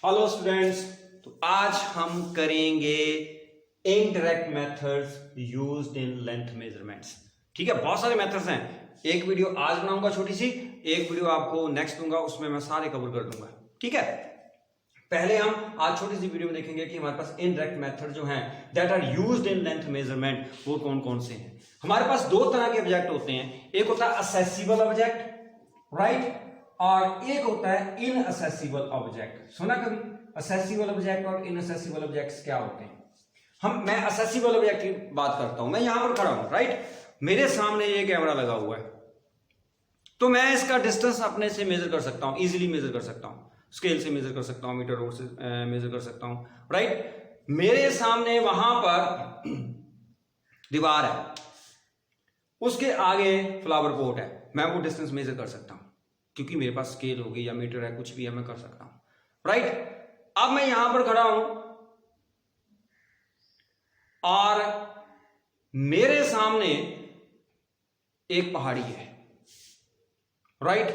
Hello students, तो आज हम करेंगे indirect methods used in length measurements. ठीक है, बहुत सारे मेथड्स हैं। एक वीडियो आज बनाऊंगा छोटी सी, एक वीडियो आपको नेक्स्ट दूंगा, उसमें मैं सारे कवर कर दूंगा। ठीक है, पहले हम आज छोटी सी वीडियो में देखेंगे कि हमारे पास इनडायरेक्ट मेथड जो हैं that are used in length measurement, वो कौन कौन से हैं। हमारे पास दो तरह के ऑब्जेक्ट होते हैं, एक होता है असेसिबल ऑब्जेक्ट, राइट, और एक होता है इनअसेसिबल ऑब्जेक्ट। सुना कभी असेसिबल ऑब्जेक्ट और इनअसेसिबल ऑब्जेक्ट्स क्या होते हैं? मैं असेसिबल ऑब्जेक्ट की बात करता हूं। मैं यहां पर खड़ा हूं, राइट, मेरे सामने ये कैमरा लगा हुआ है, तो मैं इसका डिस्टेंस अपने से मेजर कर सकता हूं, इजीली मेजर कर सकता हूं, स्केल से मेजर कर सकता हूं, मीटर रोड से मेजर कर सकता हूं, राइट। मेरे सामने वहां पर दीवार है, उसके आगे फ्लावर पॉट है, मैं वो डिस्टेंस मेजर कर सकता हूं क्योंकि मेरे पास स्केल होगी या मीटर है, कुछ भी है, मैं कर सकता हूं, राइट। अब मैं यहां पर खड़ा हूं और मेरे सामने एक पहाड़ी है, राइट।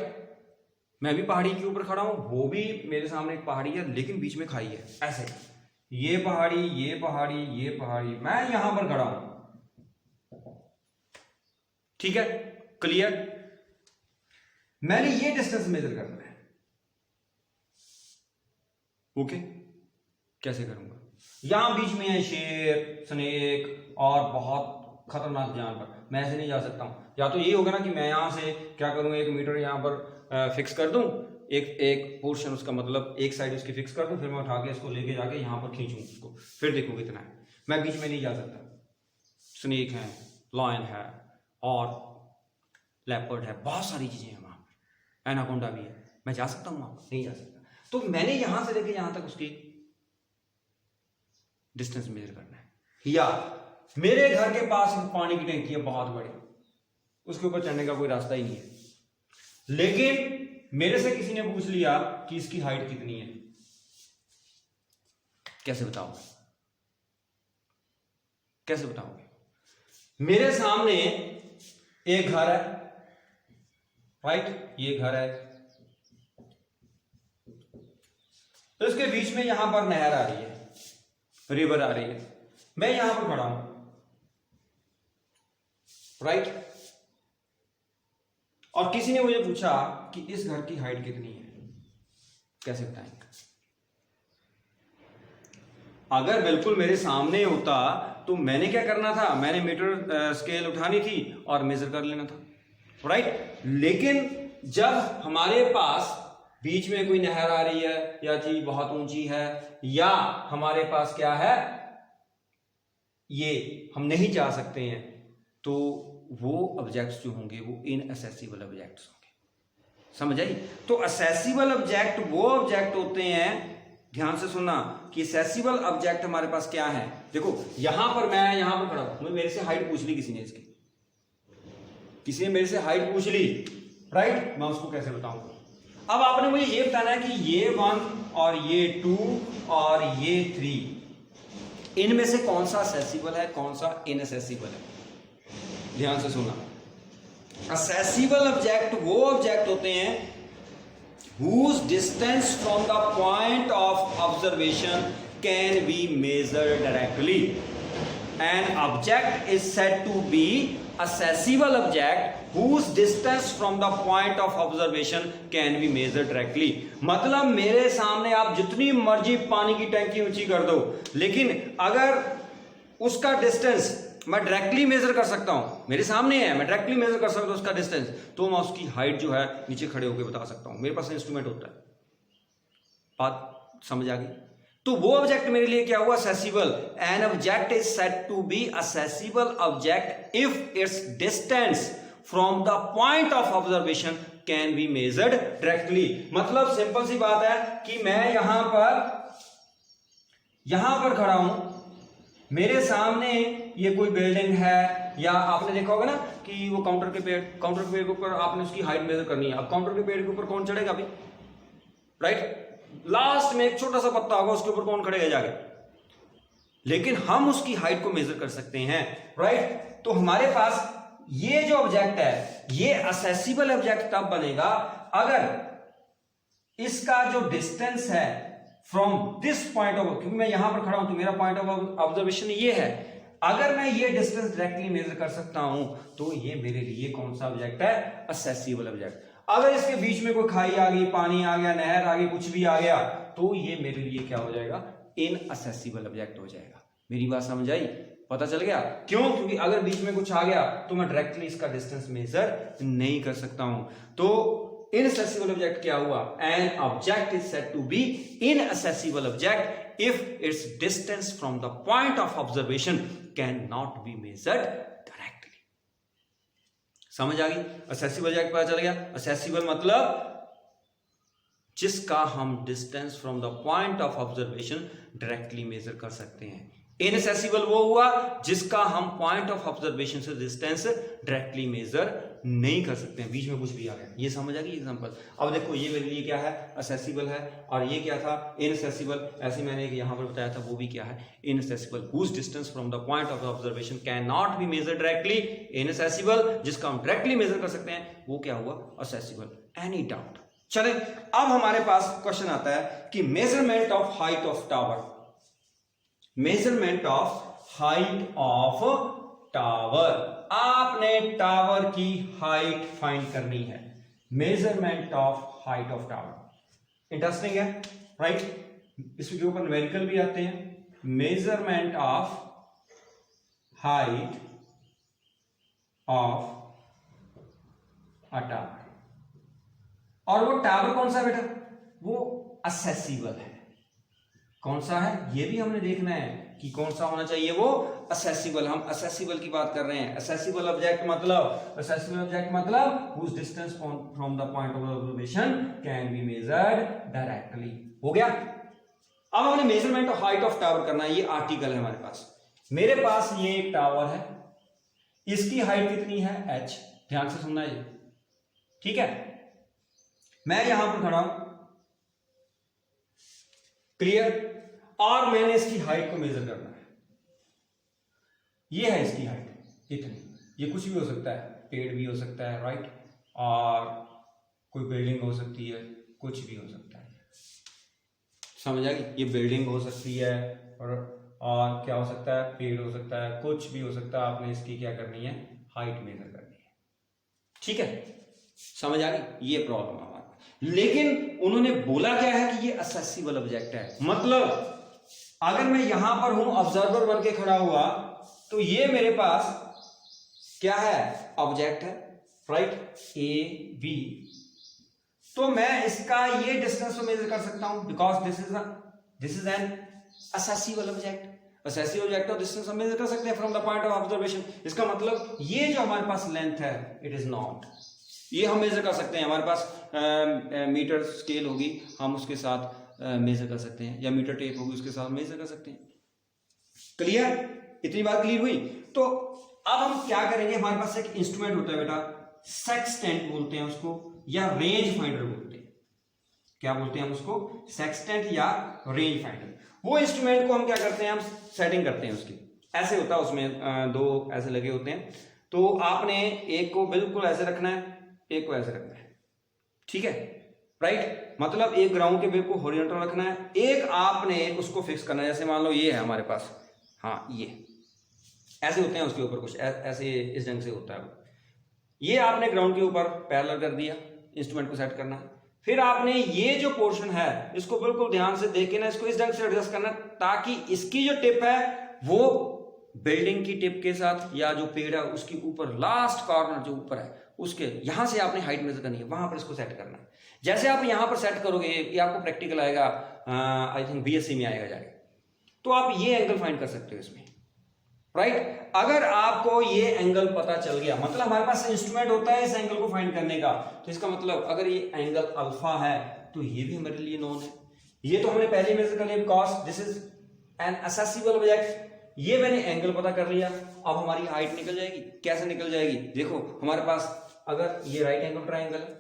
मैं भी पहाड़ी के ऊपर खड़ा हूं, वो भी मेरे सामने एक पहाड़ी है, लेकिन बीच में खाई है, ऐसे ये पहाड़ी, ये पहाड़ी, ये पहाड़ी, मैं यहां पर खड़ा हूं। ठीक है, क्लियर। मैंने ये डिस्टेंस मेजर करना है, ओके। कैसे करूंगा? यहां बीच में है शेर, स्नेक और बहुत खतरनाक जानवर, मैं ऐसे नहीं जा सकता हूं। या तो ये होगा ना कि मैं यहां से क्या करूंगा, एक मीटर यहां पर फिक्स कर दूं, एक पोर्शन उसका, मतलब एक साइड उसकी फिक्स कर दूं, फिर मैं उठा के इसको लेके जाके यहां पर खींचूं उसको, फिर देखो कितना है। मैं बीच में नहीं जा सकता। स्नेक है, लॉयन है और लेपर्ड है, बहुत सारी चीजें हैं वहां पर, एनाकोंडा भी है, मैं जा सकता हूं वहां पर? नहीं जा सकता। तो मैंने यहां से लेके यहां तक उसकी डिस्टेंस मेजर करना है। या मेरे घर के पास एक पानी की टंकी है बहुत बड़ी, उसके ऊपर चढ़ने का कोई रास्ता ही नहीं है, लेकिन मेरे से किसी ने पूछ लिया कि इसकी हाइट कितनी है, कैसे बताओगे? कैसे बताओगे? मेरे सामने एक घर है, राइट, ये घर है, तो इसके बीच में यहां पर नहर आ रही है, रिवर आ रही है, मैं यहां पर खड़ा हूं, राइट। और किसी ने मुझे पूछा कि इस घर की हाइट कितनी है, कैसे बताएंगे? अगर बिल्कुल मेरे सामने होता तो मैंने क्या करना था, मैंने मीटर स्केल उठानी थी और मेजर कर लेना था, राइट। लेकिन जब हमारे पास बीच में कोई नहर आ रही है या चीज बहुत ऊंची है, या हमारे पास क्या है, ये हम नहीं जा सकते हैं, तो वो ऑब्जेक्ट्स जो होंगे वो इनअसेसिबल ऑब्जेक्ट्स होंगे। समझ आई? तो असेसिबल ऑब्जेक्ट वो ऑब्जेक्ट होते हैं, ध्यान से सुनना, कि असेसिबल ऑब्जेक्ट हमारे पास क्या है। देखो यहां पर मैं यहां पर खड़ा हूं, मेरे से हाइट पूछ ली किसी ने, इसकी किसी ने मेरे से हाइट पूछ ली, राइट, मैं उसको कैसे बताऊंगा? अब आपने मुझे ये बताना है कि ये 1 और ये 2 और ये 3, इनमें से कौन सा असेसिबल है, कौन सा इनअसेसिबल है। ध्यान से सुनना, असेसिबल ऑब्जेक्ट वो ऑब्जेक्ट होते हैं whose distance from the point of observation can be measured directly. An object is said to be accessible object whose distance from the point of observation can be measured directly. मतलब मेरे सामने आप जितनी मर्जी पानी की टंकी ऊंची कर दो, लेकिन अगर उसका डिस्टेंस मैं डायरेक्टली मेजर कर सकता हूं, मेरे सामने है, मैं डायरेक्टली मेजर कर सकता हूं उसका डिस्टेंस, तो मैं उसकी हाइट जो है नीचे खड़े होकर बता सकता हूं, मेरे पास इंस्ट्रूमेंट होता है। बात समझ आ गई? तो वो ऑब्जेक्ट मेरे लिए क्या हुआ, accessible. An object is said to be accessible object if it's distance from the point of observation can be measured directly. मतलब सिंपल सी बात है कि मैं यहां पर खड़ा हूं, मेरे सामने ये कोई बिल्डिंग है, या आपने देखा होगा ना कि वो काउंटर के पेड़ के ऊपर आपने उसकी हाइट मेजर करनी है। अब काउंटर के पेड़ के ऊपर कौन चढ़ेगा अभी, राइट? लास्ट में एक छोटा सा पत्ता होगा, उसके ऊपर कौन खड़ेगा जाके, लेकिन हम उसकी हाइट को मेजर कर सकते हैं, राइट। तो हमारे पास ये जो ऑब्जेक्ट है, ये असेसिबल ऑब्जेक्ट तब बनेगा अगर इसका जो डिस्टेंस है फ्रॉम दिस पॉइंट ऑफ, क्योंकि मैं यहां पर खड़ा हूं तो मेरा पॉइंट ऑफ ऑब्जर्वेशन ये है, अगर मैं ये डिस्टेंस डायरेक्टली मेजर कर सकता हूं तो ये मेरे लिए कौन सा ऑब्जेक्ट है, असेसिबल ऑब्जेक्ट। अगर इसके बीच में कोई खाई आ गई, पानी आ गया, नहर आ गई, कुछ भी आ गया, तो ये मेरे लिए क्या हो जाएगा, इनअसेसिबल ऑब्जेक्ट हो जाएगा। मेरी बात समझ आई, पता चल गया क्यों? क्योंकि अगर बीच में कुछ आ गया तो मैं डायरेक्टली इसका डिस्टेंस मेजर नहीं कर सकता हूं। तो inaccessible object क्या हुआ, an object is said to be inaccessible object if its distance from the point of observation cannot be measured directly। समझ आ गई? accessible object पता चल गया। accessible मतलब जिसका हम distance from the point of observation directly measure कर सकते हैं। इनअसेसिबल वो हुआ जिसका हम पॉइंट ऑफ ऑब्जर्वेशन से डिस्टेंस डायरेक्टली मेजर नहीं कर सकते हैं, बीच में कुछ भी आ गया। ये समझ आ गई एग्जांपल। अब देखो ये मेरे लिए क्या है, असेसिबल है, और ये क्या था, इनअसेसिबल। ऐसे मैंने यहां पर बताया था, वो भी क्या है, inaccessible. Whose distance from the point of observation can not be measure directly. Inaccessible जिसका हम डायरेक्टली मेजर कर सकते हैं, वो क्या हुआ, असेसिबल। Any doubt? चले, अब हमारे पास क्वेश्चन आता है कि measurement of height of tower. Measurement of height of tower, आपने टावर की हाइट फाइंड करनी है। Measurement of height of tower interesting है, राइट? इसके ऊपर न्यूमेरिकल भी आते हैं। Measurement of height of a tower, और वो टावर कौन सा बेटा, वो असेसिबल है। कौन सा है ये भी हमने देखना है कि कौन सा होना चाहिए, वो असेसिबल। हम असेसिबल की बात कर रहे हैं। असेसिबल ऑब्जेक्ट मतलब, असेसिबल ऑब्जेक्ट मतलब whose distance from the point of observation can be measured directly. हो गया। अब हमने measurement of height of tower करना है। ये आर्टिकल है हमारे पास। मेरे पास ये एक टावर है, इसकी हाइट कितनी है, h। ध्यान से सुनना है, ठीक है? मैं यहां पर खड़ा हूं, क्लियर? और मैंने इसकी हाइट को मेजर करना है। ये है इसकी हाइट इतनी। ये कुछ भी हो सकता है, पेड़ भी हो सकता है, राइट? और कोई बिल्डिंग हो सकती है, कुछ भी हो सकता है। समझ आ गई? ये बिल्डिंग हो सकती है, और क्या हो सकता है, पेड़ हो सकता है, कुछ भी हो सकता है। आपने इसकी क्या करनी है, हाइट मेजर करनी है, ठीक है? समझ आ गई? ये प्रॉब्लम है। लेकिन उन्होंने बोला क्या है कि ये असेसिबल ऑब्जेक्ट है। मतलब अगर मैं यहां पर हूं, ऑब्जर्वर बन के खड़ा हुआ, तो ये मेरे पास क्या है, ऑब्जेक्ट है, राइट? A B. तो मैं इसका ये डिस्टेंस को मेजर कर सकता हूं, because this is an accessible object. Accessible object का डिस्टेंस हम मेजर कर सकते हैं from the point of observation. इसका मतलब ये जो हमारे पास लेंथ है, इट इज नॉट, ये हम मेजर कर सकते हैं। हमारे पास मीटर स्केल होगी, हम उसके साथ मेजर कर सकते हैं, या मीटर टेप होगी, उसके साथ मेजर कर सकते हैं। क्लियर? इतनी बात क्लियर हुई? तो अब हम क्या करेंगे, हमारे पास एक इंस्ट्रूमेंट होता है बेटा, सेक्सटेंट बोलते हैं उसको, या रेंज फाइंडर बोलते हैं। क्या बोलते हैं हम उसको, सेक्सटेंट या रेंज फाइंडर। वो इंस्ट्रूमेंट को हम क्या करते हैं, हम सेटिंग करते हैं उसकी। ऐसे होता है, उसमें दो ऐसे लगे होते हैं। तो आपने एक को बिल्कुल ऐसे रखना है, एक को ऐसे रखना है, ठीक है, राइट? मतलब एक ग्राउंड के बिल्कुल हॉरिजॉन्टल रखना है, एक आपने उसको फिक्स करना है। जैसे मान लो ये है हमारे पास, हाँ ये ऐसे होते हैं, उसके ऊपर कुछ ऐसे इस ढंग से होता है। ये आपने ग्राउंड के ऊपर पैरेलल कर दिया, इंस्ट्रूमेंट को सेट करना है। फिर आपने ये जो पोर्शन है, इसको बिल्कुल ध्यान से देख के ना, इसको इस ढंग से एडजस्ट करना, ताकि इसकी जो टिप है वो बिल्डिंग की टिप के साथ, या जो पेड़ है उसके ऊपर लास्ट कॉर्नर जो ऊपर है उसके, यहां से आपने हाइट मेजर करनी है, वहां पर इसको सेट करना है। जैसे आप यहां पर सेट करोगे, ये आपको प्रैक्टिकल आएगा, आई थिंक बीएससी में आएगा जाएगा, तो आप ये एंगल फाइंड कर सकते हो इसमें, राइट? अगर आपको ये एंगल पता चल गया, मतलब हमारे पास इंस्ट्रूमेंट होता है इस एंगल को फाइंड करने का, तो इसका मतलब अगर ये एंगल अल्फा है तो ये भी हमारे लिए नोन है। ये तो हमने पहले मेजर कर लिया, because this is an accessible object. ये मैंने एंगल पता कर लिया। अब हमारी हाइट निकल जाएगी। कैसे निकल जाएगी? देखो हमारे पास अगर ये राइट एंगल ट्राइंगल है,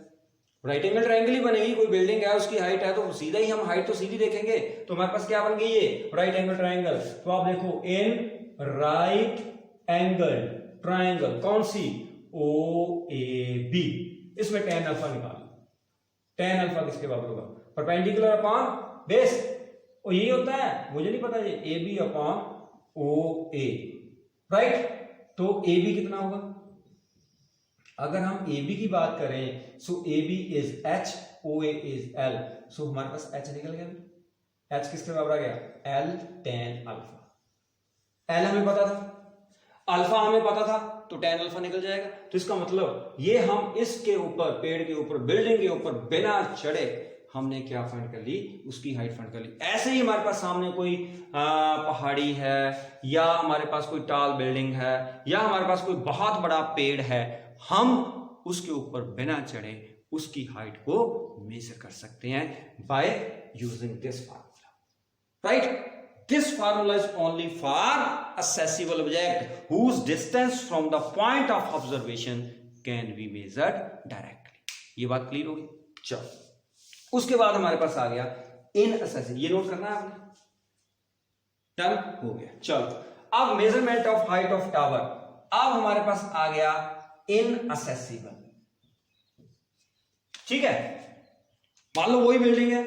राइट एंगल ट्राइंगल ही बनेगी। कोई बिल्डिंग है, उसकी हाइट है, तो सीधा ही हम हाइट तो सीधी देखेंगे, तो हमारे पास क्या बन गई, ये राइट एंगल ट्राइंगल। तो आप देखो, इन राइट एंगल ट्राइंगल, कौन सी, ओ ए बी, इसमें tan अल्फा निकालो। tan अल्फा किसके बराबर होगा, परपेंडिकुलर अपॉन बेस, और यही होता है, मुझे नहीं पता, ये A B upon O A, right. तो ए बी कितना होगा, अगर हम ए बी की बात करें, so A B is H, O A is L, so हमारे पास एच निकल गया। एच किसके बराबर आ गया, एल टेन अल्फा। एल हमें पता था, अल्फा हमें पता था, तो टेन अल्फा निकल जाएगा। तो इसका मतलब ये हम इसके ऊपर, पेड़ के ऊपर, बिल्डिंग के ऊपर बिना चढ़े हमने क्या फाइंड कर ली, उसकी हाइट फाइंड कर ली। ऐसे ही हमारे पास सामने कोई पहाड़ी है, या हमारे पास कोई टाल बिल्डिंग है, या हमारे पास कोई बहुत बड़ा पेड़ है, हम उसके ऊपर बिना चढ़े उसकी हाइट को मेजर कर सकते हैं by using this formula, right. This formula is only for accessible object whose distance from the point of observation can be measured directly. ये बात क्लियर होगी। चलो उसके बाद हमारे पास आ गया inaccessible, ये नोट करना है आपने, डन हो गया। चलो अब measurement of height of tower, अब हमारे पास आ गया inaccessible, ठीक है। मान लो वही बिल्डिंग है,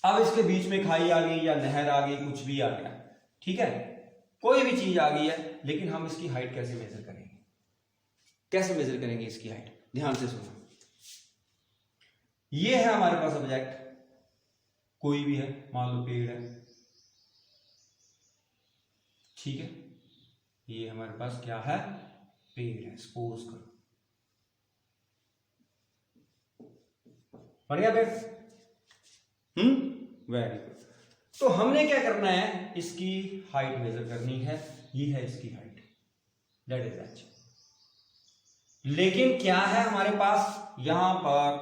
अब इसके बीच में खाई आ गई या नहर आ गई, कुछ भी आ गया, ठीक है, कोई भी चीज आ गई है, लेकिन हम इसकी हाइट कैसे मेजर करेंगे, कैसे मेजर करेंगे इसकी हाइट, ध्यान से सुनो। ये है हमारे पास ऑब्जेक्ट, कोई भी है, मान लो पेड़ है, ठीक है, ये हमारे पास क्या है, पेड़ है, सपोज करो, बढ़िया पेड़, वेरी गुड। तो हमने क्या करना है, इसकी हाइट मेजर करनी है, ये है इसकी हाइट, दैट इज एच। लेकिन क्या है हमारे पास, यहां पर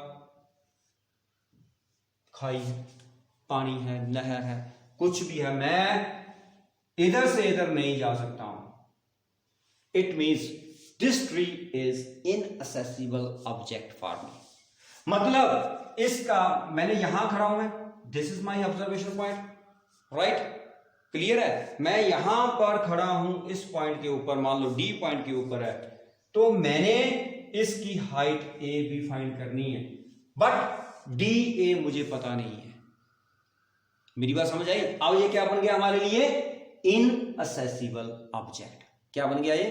खाई है, पानी है, नहर है, कुछ भी है, मैं इधर से इधर नहीं जा सकता हूं। It means this tree is inaccessible object for me. मतलब इसका, मैंने यहां खड़ा हूं, मैं, this is my observation point, right, clear है। मैं यहां पर खड़ा हूं इस पॉइंट के ऊपर, मान लो डी पॉइंट के ऊपर है, तो मैंने इसकी हाइट ए भी फाइंड करनी है, बट डी ए मुझे पता नहीं है। मेरी बात समझ आई। अब ये क्या बन गया हमारे लिए, इनअसेसिबल ऑब्जेक्ट। क्या बन गया ये,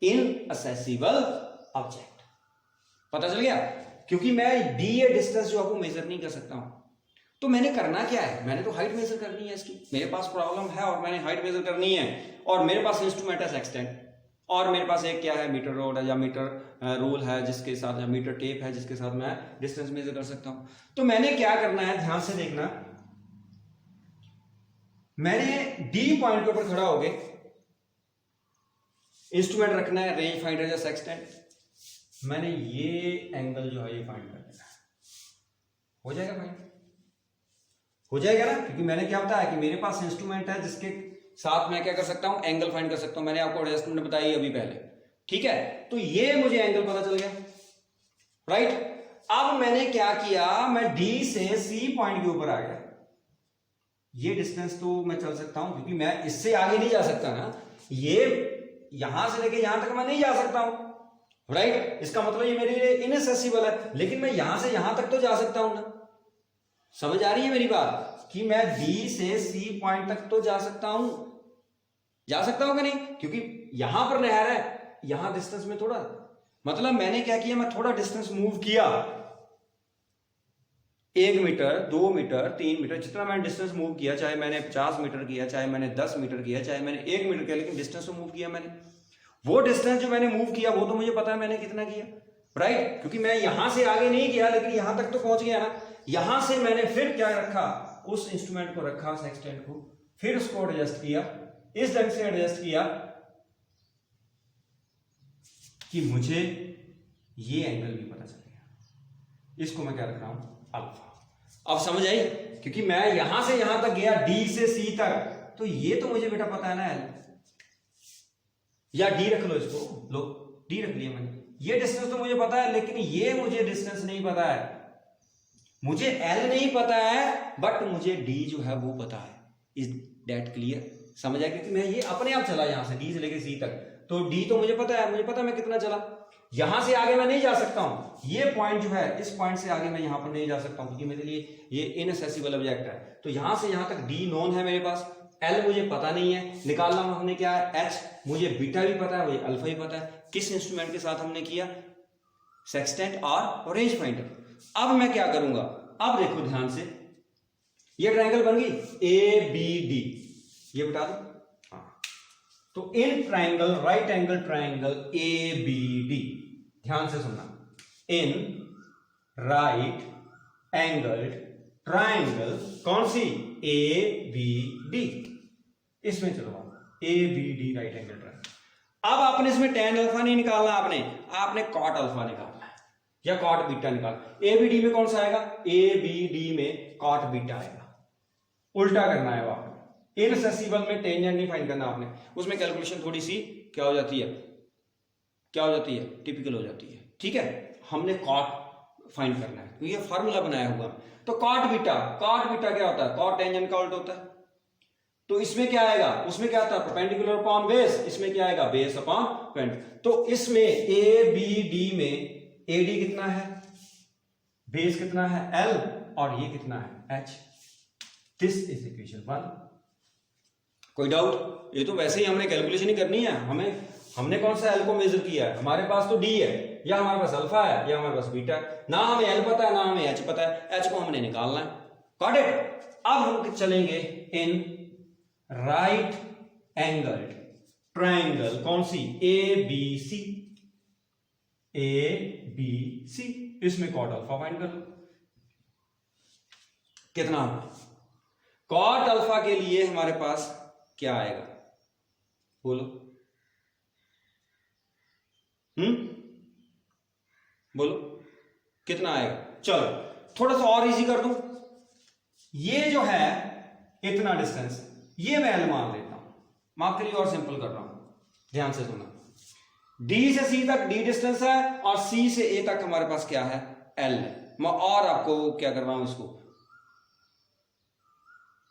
इनअसेसिबल ऑब्जेक्ट। पता चल गया, क्योंकि मैं डी ए डिस्टेंस जो आपको मेजर नहीं कर सकता हूं। तो मैंने करना क्या है, मैंने तो हाइट मेजर करनी है इसकी। मेरे पास प्रॉब्लम है और मैंने हाइट मेजर करनी है, और मेरे पास इंस्ट्रूमेंट है सेक्सटेंट, और मेरे पास एक क्या है, मीटर रोड है, या मीटर रूल है जिसके साथ, या मीटर टेप है जिसके साथ मैं डिस्टेंस मेजर कर सकता हूं। तो मैंने क्या करना है, ध्यान से देखना, मैंने डी पॉइंट के ऊपर खड़ा हो गए, इंस्ट्रूमेंट रखना है, रेंज फाइंडर या सेक्सटेंट, मैंने ये एंगल जो है ये फाइंड कर देना है। हो जाएगा फाइंड, हो जाएगा ना, क्योंकि मैंने क्या बताया कि मेरे पास इंस्ट्रूमेंट है जिसके साथ मैं क्या कर सकता हूं, एंगल फाइंड कर सकता हूं। मैंने आपको एडजस्टमेंट बताई अभी पहले, ठीक है। तो ये मुझे एंगल पता चल गया, राइट। अब मैंने क्या किया, मैं डी से सी पॉइंट के ऊपर आ गया। ये डिस्टेंस तो मैं चल सकता हूं, क्योंकि मैं इससे आगे नहीं जा सकता ना, ये यहां से लेके यहां तक मैं नहीं जा सकता हूं, राइट। इसका मतलब ये मेरे लिए इनएक्सेसिबल है, लेकिन मैं यहां से यहां तक तो जा सकता हूं ना। समझ आ रही है मेरी बात, कि मैं डी से सी पॉइंट तक तो जा सकता हूं, जा सकता हूं कि नहीं, क्योंकि यहां पर नहर है, यहां डिस्टेंस में थोड़ा, मतलब मैंने क्या किया, मैं थोड़ा डिस्टेंस मूव किया, 1 मीटर, 2 मीटर, 3 मीटर, जितना मैंने डिस्टेंस मूव किया, चाहे मैंने 50 मीटर किया, चाहे मैंने 10 मीटर किया, चाहे मैंने 1 मीटर किया, लेकिन डिस्टेंस तो मूव किया मैंने। वो डिस्टेंस जो मैंने मूव किया वो तो मुझे पता है मैंने कितना किया, राइट, क्योंकि मैं यहां से आगे नहीं गया, लेकिन यहां तक तो पहुंच गया ना। यहां से मैंने फिर क्या रखा, उस इंस्ट्रूमेंट को रखा, सेक्सटेंट को, फिर उसको एडजस्ट किया, इस ढंग से एडजस्ट किया कि मुझे ये एंगल भी पता चल गया। इसको मैं क्या रख रहा हूं, अल्फा। अब समझ आई, क्योंकि मैं यहां से यहां तक गया, डी से सी तक, तो ये तो मुझे बेटा पता है ना, एल या डी रख लो, इसको लो, डी रख लिया मैंने। ये डिस्टेंस तो मुझे पता है, लेकिन ये मुझे डिस्टेंस नहीं पता है। मुझे एल नहीं पता है, बट मुझे डी जो है वो पता है। Is that clear? समझ आया? क्योंकि मैं ये अपने आप चला यहां से डी से लेके सी तक, तो डी तो मुझे पता है मैं कितना चला, यहां से आगे मैं नहीं जा सकता हूं, ये पॉइंट जो है इस पॉइंट से आगे मैं यहां पर नहीं जा सकता हूं क्योंकि मेरे लिए ये इनएक्सेसिबल ऑब्जेक्ट है। तो यहां से यहां तक डी नोन है मेरे पास, एल मुझे पता नहीं है, निकालना हमने क्या है एच, मुझे बीटा भी पता है, मुझे अल्फा भी पता है। किस इंस्ट्रूमेंट के साथ हमने किया, सेक्सटेंट और रेंज फाइंडर। अब मैं क्या करूंगा, अब देखो ध्यान से, ये ट्रायंगल बन गई ए बी डी, ये बता दो। हाँ, तो in triangle right angle triangle A B D, ध्यान से सुनना, इन राइट एंगल ट्रायंगल कौन सी, ए बी डी, इसमें चलो A B D right angle triangle. अब आपने इसमें tan अल्फा नहीं निकालना, आपने cot अल्फा निकालना है या cot बीटा निकालना। ए बी डी में कौन सा आएगा, ए बी डी में cot बीटा आएगा, उल्टा करना है आपने। इनसेसिबल में टेंजेंट नहीं फाइंड करना आपने, उसमें कैलकुलेशन थोड़ी सी क्या हो जाती है, टिपिकल हो जाती है। ठीक है, हमने cot फाइंड करना है, तो ये फार्मूला बनाया हुआ। तो cot बीटा क्या होता है, cot टेंजेंट का उल्टा होता है। तो इसमें क्या आएगा, उसमें क्या आता है परपेंडिकुलर अपॉन बेस, इसमें क्या आएगा बेस अपॉन परपेंडिकुलर। तो इसमें ए बी डी में ए डी कितना है, बेस कितना है एल, और ये कितना है एच। This is equation 1। कोई डाउट, ये तो वैसे ही हमने कैलकुलेशन ही करनी है, हमने कौन सा एल को मेजर किया है, हमारे पास तो डी है या हमारे पास अल्फा है या हमारे पास बीटा है, ना हमें एल पता है ना हमें एच पता है, एच को हमने निकालना है। Got it. अब हम चलेंगे इन राइट एंगल ट्रायंगल कौन सी, ए बी सी, इसमें कॉट अल्फा फाइंड कर लो। कितना होगा, कॉट अल्फा के लिए हमारे पास क्या आएगा, बोलो बोलो कितना आएगा। चलो थोड़ा सा और इजी कर दूं, ये जो है इतना डिस्टेंस, ये मैं एल मान लेता हूं, मार्क के लिए और सिंपल कर रहा हूं, ध्यान से सुना। डी से सी तक डी डिस्टेंस है और सी से ए तक हमारे पास क्या है एल है। मैं और आपको क्या कर रहा हूं इसको,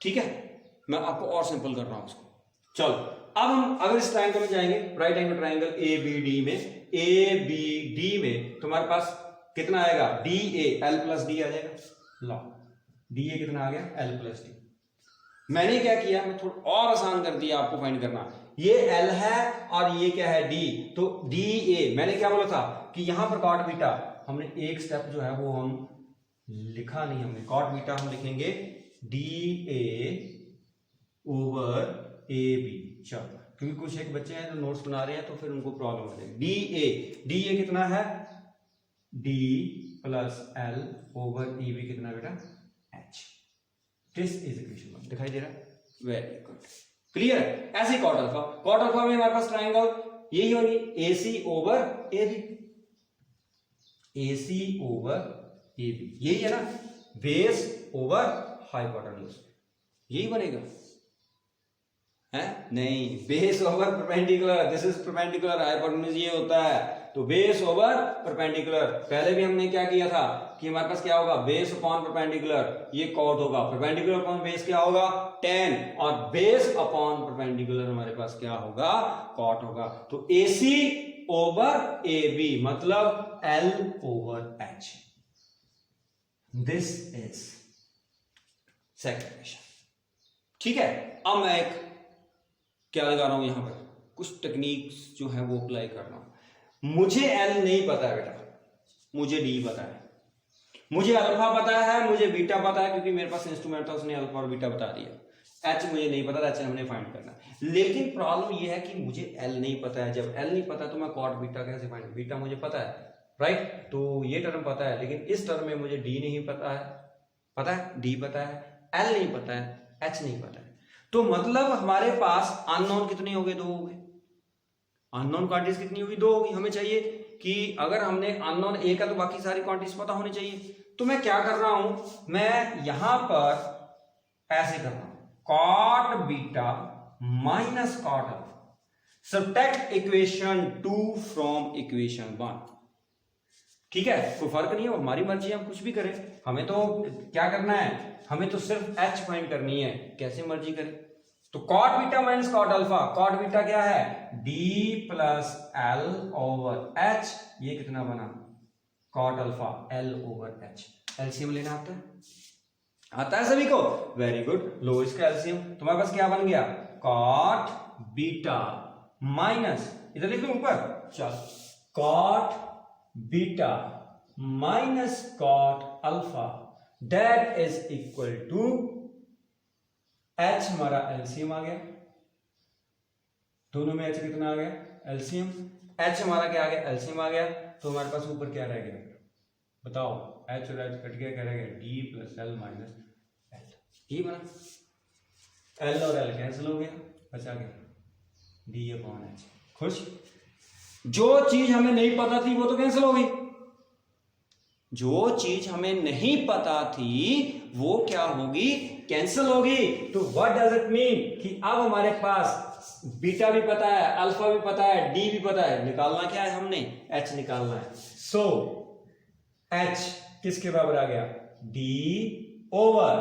ठीक है, मैं आपको और सिंपल कर रहा हूं इसको। चलो अब हम अगर इस ट्रायंगल में जाएंगे, right angle triangle A B D में तुम्हारे पास कितना आएगा, D A L plus D आ जाएगा। लो डी ए कितना आ गया, एल प्लस डी। मैंने क्या किया, मैं थोड़ा और आसान कर दिया आपको फाइंड करना। ये एल है और ये क्या है डी, तो डी ए, मैंने क्या बोला था कि यहां पर कॉट बीटा, हमने एक स्टेप जो है वो हम लिखा नहीं, हमने कॉट बीटा हम लिखेंगे D A over A B. चलो क्योंकि कुछ एक बच्चे हैं जो नोट्स बना रहे हैं तो फिर उनको प्रॉब्लम हो जाएगी। डी ए कितना है, D plus L over E B कितना बेटा एच। दिस इज इक्वेशन 1, दिखाई दे रहा है, वेरी गुड, क्लियर है। ऐसे कॉट अल्फा में हमारे पास ट्रायंगल यही होगी, A C over A B, A C over A B, यही है ना, बेस ओवर हाइपोटेन्यूज, यही बनेगा है नहीं, base over perpendicular, this is perpendicular, hypotenuse ये होता है, तो बेस ओवर परपेंडिकुलर। पहले भी हमने क्या किया था कि हमारे पास क्या होगा, बेस अपॉन परपेंडिकुलर, ये कॉट होगा, परपेंडिकुलर अपॉन बेस क्या होगा 10, और बेस अपॉन परपेंडिकुलर हमारे पास क्या होगा, कॉट होगा। तो AC ओवर AB मतलब L over H। This is second equation, ठीक है। अब मैं एक क्या लगा रहा हूं यहां पर, कुछ टेक्निक्स जो है वो अप्लाई कर रहा हूं। मुझे L नहीं पता है बेटा, मुझे D पता है, मुझे अल्फा पता है, मुझे बीटा पता है क्योंकि मेरे पास इंस्ट्रूमेंट था, उसने अल्फा और बीटा बता दिया। H मुझे नहीं पता, H हमने फाइंड करना है। लेकिन प्रॉब्लम ये है कि मुझे L नहीं पता है। जब L नहीं पता तो मैं कॉट बीटा कैसे फाइंड, बीटा मुझे पता है राइट, तो ये टर्म पता है, लेकिन इस टर्म में मुझे D नहीं पता है, पता है D पता है, L नहीं पता है, H नहीं पता है। तो मतलब हमारे पास अननोन कितने हो गए, 2 हो गए। अननोन क्वांटिटीज कितनी होगी, 2 होगी। हमें चाहिए कि अगर हमने अननोन ए का तो बाकी सारी क्वांटिटीज पता होनी चाहिए। तो मैं क्या कर रहा हूं, मैं यहां पर ऐसे कर रहा हूं, cot beta minus cot alpha, subtract equation 2 from equation 1। ठीक है, कोई फर्क नहीं है, हमारी मर्जी है, हम कुछ भी करें, हमें तो क्या करना है, हमें तो सिर्फ H फाइंड करनी है, कैसे मर्जी करें। तो cot beta minus cot alpha, cot beta क्या है D plus L over H, ये कितना बना cot alpha L over H. LCM लेना आता है, आता है सभी को, वेरी गुड, लो इसका एलसीएम, तुम्हारे पास क्या बन गया कॉट बीटा माइनस, इधर लिख लो ऊपर, चल cot beta minus cot alpha that is equal to H, हमारा एलसीएम आ गया, दोनों में एच कितना आ गया एलसीएम, एच हमारा क्या आ गया एलसीएम आ गया, तो हमारे पास ऊपर क्या रह गया बताओ, एच और एच कट गया, क्या रह गया D plus L minus L, ये बना, एल और एल कैंसिल हो गया, बचा गया डी अपॉन एच। खुश, जो चीज हमें नहीं पता थी वो तो कैंसिल हो गई, जो चीज हमें नहीं पता थी वो क्या होगी कैंसिल होगी। तो व्हाट डज इट मीन कि अब हमारे पास बीटा भी पता है, अल्फा भी पता है, डी भी पता है, निकालना क्या है हमने एच निकालना है। सो एच किसके बराबर आ गया D over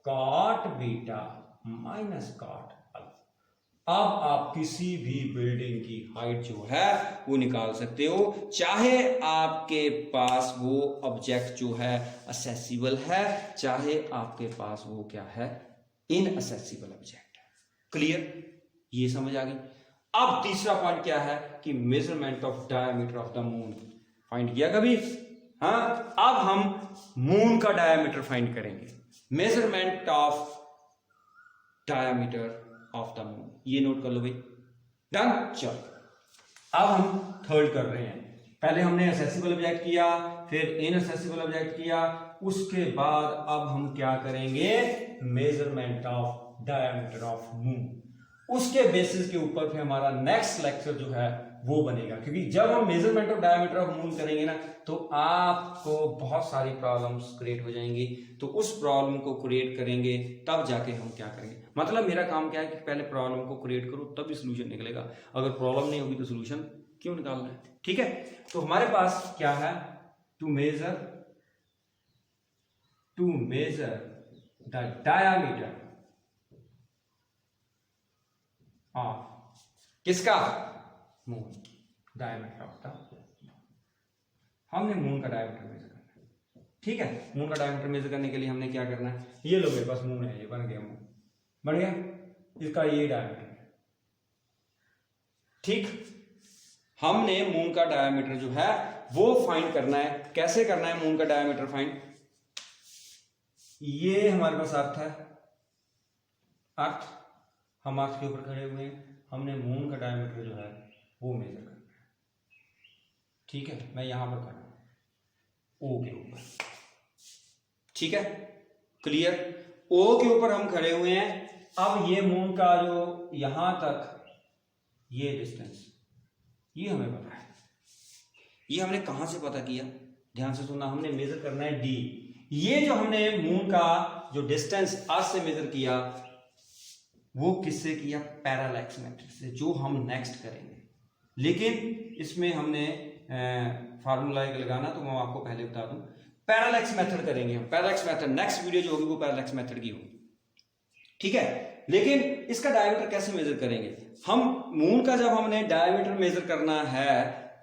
cot beta minus cot alpha. अब आप किसी भी बिल्डिंग की हाइट जो है वो निकाल सकते हो, चाहे आपके पास वो ऑब्जेक्ट जो है असेसिबल है, चाहे आपके पास वो क्या है इनअसेसिबल ऑब्जेक्ट है। क्लियर, ये समझ आ गई। अब तीसरा पॉइंट क्या है कि measurement of diameter of the moon find किया कभी, हाँ, अब हम मून का डायमीटर फाइंड करेंगे, measurement of diameter of the moon, ये नोट कर लो भाई, डन। चल अब हम थर्ड कर रहे हैं, पहले हमने असेसिबल ऑब्जेक्ट किया, फिर इनअसेसिबल ऑब्जेक्ट किया, उसके बाद अब हम क्या करेंगे measurement of diameter of moon. उसके बेसिस के ऊपर फिर हमारा नेक्स्ट लेक्चर जो है वो बनेगा, क्योंकि जब हम measurement of diameter of moon करेंगे ना तो आपको बहुत सारी प्रॉब्लम्स क्रिएट हो जाएंगी, तो उस प्रॉब्लम को क्रिएट करेंगे तब जाके हम क्या करेंगे। मतलब मेरा काम क्या है कि पहले प्रॉब्लम को क्रिएट करो तभी सोल्यूशन निकलेगा, अगर प्रॉब्लम नहीं होगी तो सोल्यूशन क्यों निकालना है, ठीक है। तो हमारे पास क्या है to measure the diameter of किसका मून, डायमीटर ऑफ द, हमने मून का डायमीटर मेजर करना है, ठीक है। मून का डायमीटर मेजर करने के लिए हमने क्या करना है, ये लो मेरे पास मून है, ये बन गया मून, बन गया, इसका ये डायमीटर है, ठीक। हमने मून का डायमीटर जो है वो फाइंड करना है, कैसे करना है मून का डायमीटर फाइंड, ये हमारे पास अर्थ है, अर्थ, हम अर्थ के ऊपर खड़े हुए हैं, हमने मून का डायमीटर जो है वो मेजर करना है, ठीक है। मैं यहां पर खड़ा हूं ओ के ऊपर, ठीक है, क्लियर, ओ के ऊपर हम खड़े हुए हैं। अब ये मून का जो यहां तक ये डिस्टेंस, ये हमें पता है, ये हमने कहां से पता किया, ध्यान से सुनना, हमने मेजर करना है डी। ये जो हमने मून का जो डिस्टेंस अर्थ से मेजर किया वो किससे किया, पैरालैक्स मेथड से, जो हम नेक्स्ट करेंगे। लेकिन इसमें हमने फार्मूला एक लगाना, तो मैं आपको पहले बता दूं, पैरालैक्स मेथड करेंगे हम, पैरालैक्स मेथड, नेक्स्ट वीडियो जो होगी वो पैरालैक्स मेथड की होगी, ठीक है। लेकिन इसका डायमीटर कैसे मेजर करेंगे हम, मून का जब हमने डायमीटर मेजर करना है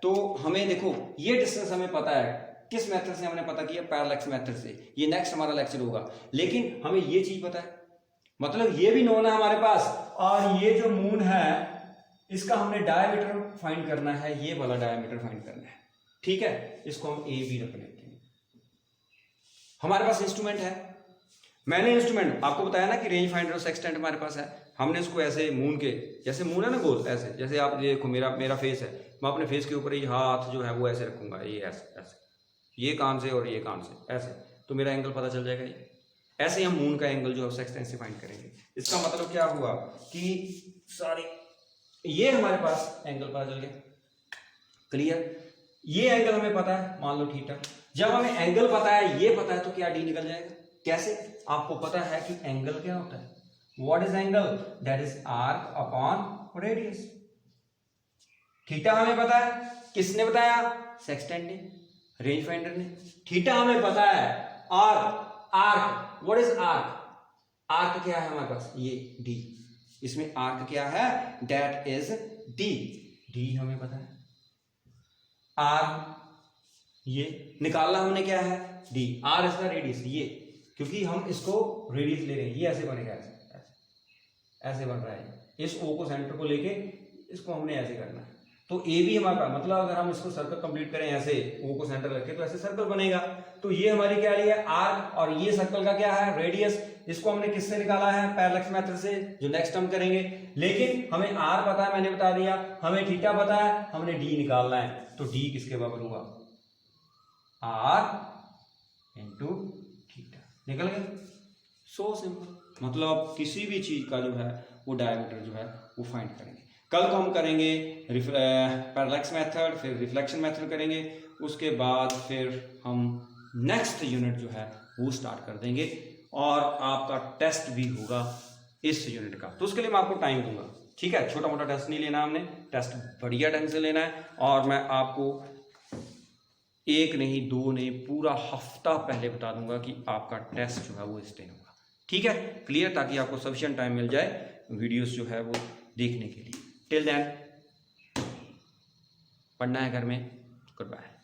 तो हमें देखो ये डिस्टेंस हमें पता है, किस मेथड से हमने पता किया, पैरालैक्स मेथड से, ये नेक्स्ट हमारा लेक्चर होगा। लेकिन हमें ये चीज पता है, मतलब ये भी नोन है हमारे पास, और ये जो मून है इसका हमने डायमीटर फाइंड करना है, ये वाला डायमीटर फाइंड करना है, ठीक है। इसको हम ए बी रख लेते हैं। हमारे पास इंस्ट्रूमेंट है, मैंने इंस्ट्रूमेंट आपको बताया ना कि रेंज फाइंडर और सेक्सटेंट हमारे पास है। हमने इसको ऐसे मून के, जैसे मून है ना गोल, ऐसे, जैसे आप देखो मेरा फेस है, मैं अपने फेस के ऊपर ये हाथ जो है वो ऐसे रखूंगा, ये ऐसे ऐसे, ये कान से और ये कान से ऐसे, तो मेरा एंगल पता चल जाएगा। ये ऐसे हम मून का एंगल जो है सेक्सटेंट से फाइंड करेंगे। इसका मतलब क्या हुआ कि सॉरी, ये हमारे पास एंगल पता चल गया, क्लियर। ये एंगल हमें पता है, मान लो थीटा। जब हमें एंगल पता है, ये पता है, तो क्या डी निकल जाएगा। कैसे, आपको पता है कि एंगल क्या होता है, what is angle, that is arc upon radius. Theta हमें पता है, किसने बताया, सेक्सटेंट ने, रेंज फाइंडर ने। थीटा हमें पता है, arc, arc, what is arc, arc क्या है हमारे पास, ये डी, इसमें आर्क क्या है, दैट इज डी। डी हमें पता है, आर ये निकालना हमने क्या है, डी। आर इसका रेडियस ये, क्योंकि हम इसको रेडियस ले रहे हैं, ये ऐसे बनेगा, ऐसे बन रहा है। इस ओ को सेंटर को लेके इसको हमने ऐसे करना है, तो ए भी हमारा, मतलब अगर हम इसको सर्कल कंप्लीट करें ऐसे ओ को सेंटर रखे तो ऐसे सर्कल बनेगा। तो ये हमारी क्या है, आर्क, और ये सर्कल का क्या है, रेडियस। इसको हमने किससे निकाला है, पैरेलक्स मेथड से, जो नेक्स्ट हम करेंगे। लेकिन हमें आर पता है, मैंने बता दिया, हमें थीटा पता है, हमने डी निकालना है। तो डी किसके बराबर हुआ, आर इंटू थीटा, निकल गया। So simple. मतलब किसी भी चीज का जो है वो डायमीटर जो है वो फाइंड करेंगे। कल को हम करेंगे पैरेलक्स मेथड, फिर रिफ्लेक्शन मेथड करेंगे, उसके बाद फिर हम नेक्स्ट यूनिट जो है वो स्टार्ट कर देंगे, और आपका टेस्ट भी होगा इस यूनिट का। तो उसके लिए मैं आपको टाइम दूंगा, ठीक है। छोटा मोटा टेस्ट नहीं लेना हमने, टेस्ट बढ़िया ढंग से लेना है। और मैं आपको एक नहीं, दो नहीं, पूरा हफ्ता पहले बता दूंगा कि आपका टेस्ट जो है वो इस दिन होगा, ठीक है। क्लियर, ताकि आपको सफिशिएंट टाइम मिल जाए वीडियोस जो है वो देखने के लिए। टिल देन पढ़ना है घर में। Good bye.